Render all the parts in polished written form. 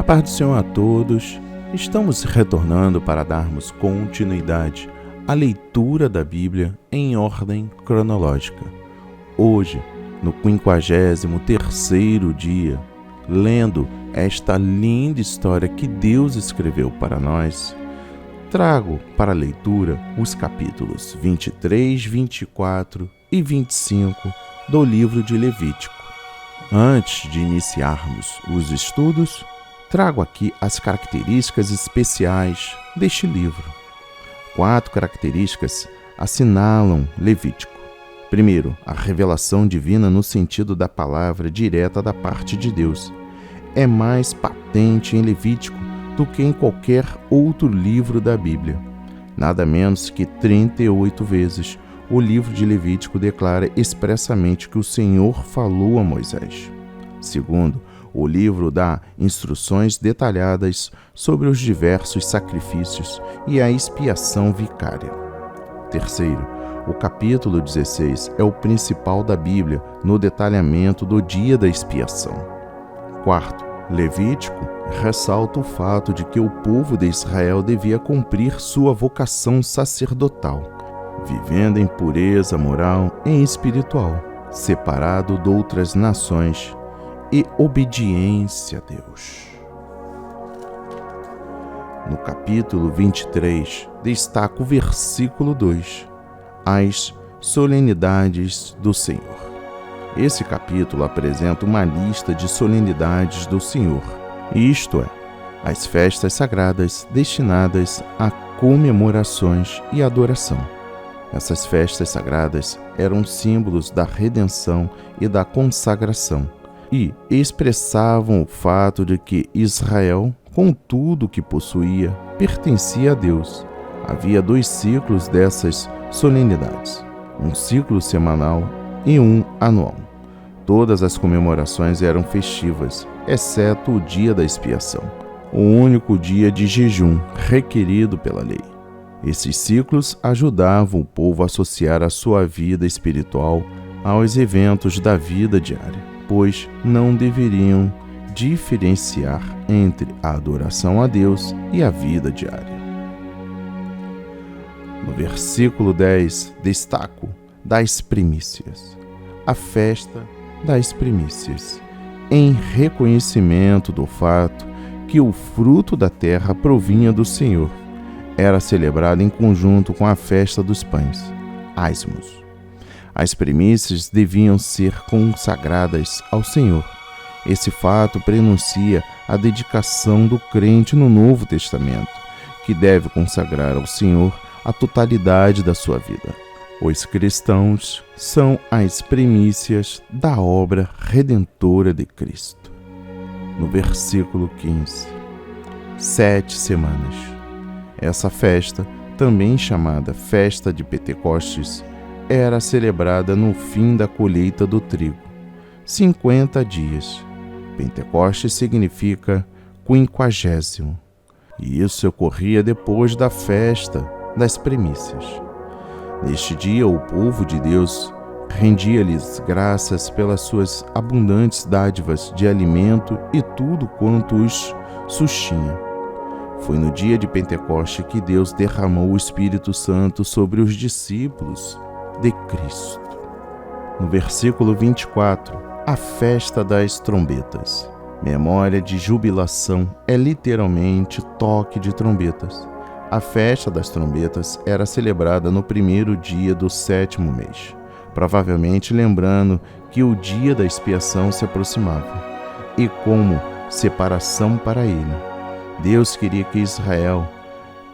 paz do Senhor a todos. Estamos retornando para darmos continuidade à leitura da Bíblia em ordem cronológica. Hoje, no 53º dia, lendo esta linda história que Deus escreveu para nós, trago para a leitura os capítulos 23, 24 e 25 do livro de Levítico. Antes de iniciarmos os estudos, trago aqui as características especiais deste livro. 4 características assinalam Levítico. Primeiro, a revelação divina no sentido da palavra direta da parte de Deus. É mais patente em Levítico do que em qualquer outro livro da Bíblia. Nada menos que 38 vezes o livro de Levítico declara expressamente que o Senhor falou a Moisés. Segundo, o livro dá instruções detalhadas sobre os diversos sacrifícios e a expiação vicária. Terceiro, o capítulo 16 é o principal da Bíblia no detalhamento do dia da expiação. Quarto, Levítico ressalta o fato de que o povo de Israel devia cumprir sua vocação sacerdotal, vivendo em pureza moral e espiritual, separado de outras nações e obediência a Deus. No capítulo 23, destaca o versículo 2, as solenidades do Senhor. Esse capítulo apresenta uma lista de solenidades do Senhor, isto é, as festas sagradas destinadas a comemorações e adoração. Essas festas sagradas eram símbolos da redenção e da consagração e expressavam o fato de que Israel, com tudo o que possuía, pertencia a Deus. Havia 2 ciclos dessas solenidades, um ciclo semanal e um anual. Todas as comemorações eram festivas, exceto o dia da expiação, o único dia de jejum requerido pela lei. Esses ciclos ajudavam o povo a associar a sua vida espiritual aos eventos da vida diária, pois não deveriam diferenciar entre a adoração a Deus e a vida diária. No versículo 10, destaco das primícias. A festa das primícias, em reconhecimento do fato que o fruto da terra provinha do Senhor, era celebrada em conjunto com a festa dos pães, Asmos. As primícias deviam ser consagradas ao Senhor. Esse fato prenuncia a dedicação do crente no Novo Testamento, que deve consagrar ao Senhor a totalidade da sua vida. Os cristãos são as primícias da obra redentora de Cristo. No versículo 15, 7 semanas. Essa festa, também chamada Festa de Pentecostes, era celebrada no fim da colheita do trigo. 50 dias. Pentecostes significa 50º. E isso ocorria depois da festa das primícias. Neste dia, o povo de Deus rendia-lhes graças pelas suas abundantes dádivas de alimento e tudo quanto os sustinha. Foi no dia de Pentecostes que Deus derramou o Espírito Santo sobre os discípulos de Cristo. No versículo 24, a festa das trombetas. Memória de jubilação é literalmente toque de trombetas. A festa das trombetas era celebrada no 1º dia do 7º mês, provavelmente lembrando que o dia da expiação se aproximava, e como separação para ele. Deus queria que Israel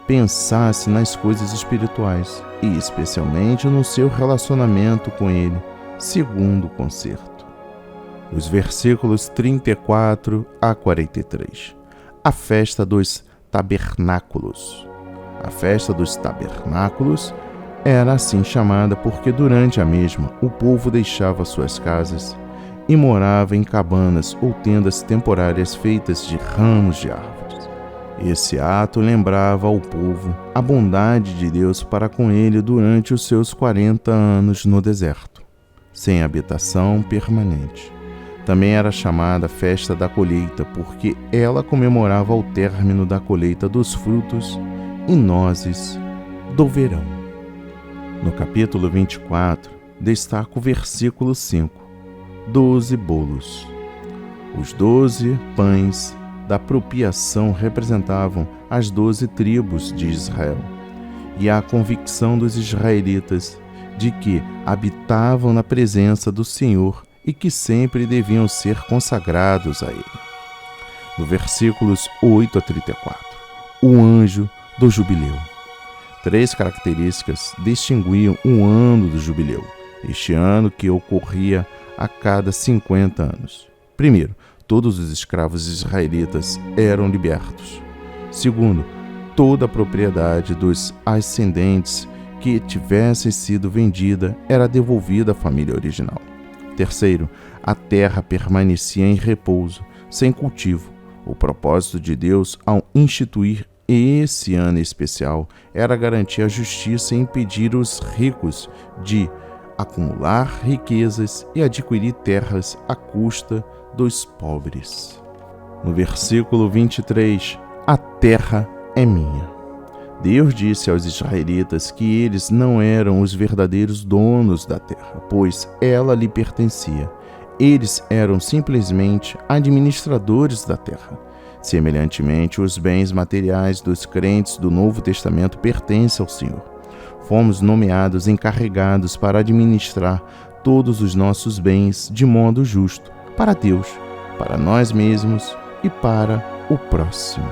pensasse nas coisas espirituais e especialmente no seu relacionamento com ele, segundo o concerto. Os versículos 34 a 43. A festa dos tabernáculos. A festa dos tabernáculos era assim chamada porque durante a mesma o povo deixava suas casas e morava em cabanas ou tendas temporárias feitas de ramos de árvores. Esse ato lembrava ao povo a bondade de Deus para com ele durante os seus 40 anos no deserto, sem habitação permanente. Também era chamada Festa da Colheita, porque ela comemorava o término da colheita dos frutos e nozes do verão. No capítulo 24, destaca o versículo 5, 12 bolos. Os 12 pães da propiação representavam as 12 tribos de Israel e a convicção dos israelitas de que habitavam na presença do Senhor e que sempre deviam ser consagrados a Ele. No versículos 8 a 34, o anjo do jubileu. 3 características distinguiam o ano do jubileu, este ano que ocorria a cada 50 anos. Primeiro, todos os escravos israelitas eram libertos. Segundo, toda a propriedade dos ascendentes que tivessem sido vendida era devolvida à família original. Terceiro, a terra permanecia em repouso, sem cultivo. O propósito de Deus ao instituir esse ano especial era garantir a justiça e impedir os ricos de acumular riquezas e adquirir terras à custa dos pobres. No versículo 23, a terra é minha. Deus disse aos israelitas que eles não eram os verdadeiros donos da terra, pois ela lhe pertencia. Eles eram simplesmente administradores da terra. Semelhantemente, os bens materiais dos crentes do Novo Testamento pertencem ao Senhor. Fomos nomeados encarregados para administrar todos os nossos bens de modo justo, para Deus, para nós mesmos e para o próximo.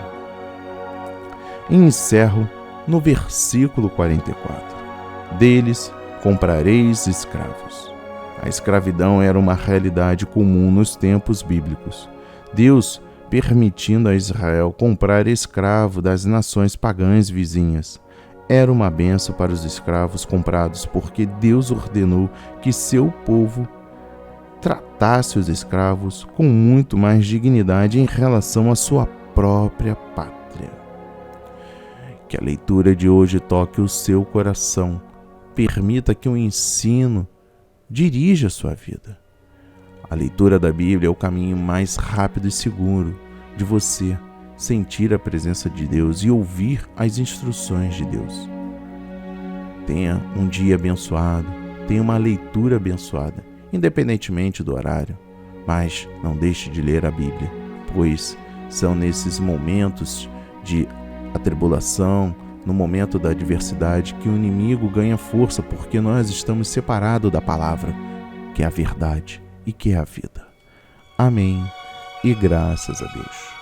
E encerro no versículo 44. Deles comprareis escravos. A escravidão era uma realidade comum nos tempos bíblicos. Deus permitindo a Israel comprar escravo das nações pagãs vizinhas. Era uma bênção para os escravos comprados, porque Deus ordenou que seu povo tratasse os escravos com muito mais dignidade em relação à sua própria pátria. Que a leitura de hoje toque o seu coração, permita que o ensino dirija a sua vida. A leitura da Bíblia é o caminho mais rápido e seguro de você sentir a presença de Deus e ouvir as instruções de Deus. Tenha um dia abençoado, tenha uma leitura abençoada, independentemente do horário, mas não deixe de ler a Bíblia, pois são nesses momentos de atribulação, no momento da adversidade, que o inimigo ganha força, porque nós estamos separados da palavra, que é a verdade e que é a vida. Amém e graças a Deus.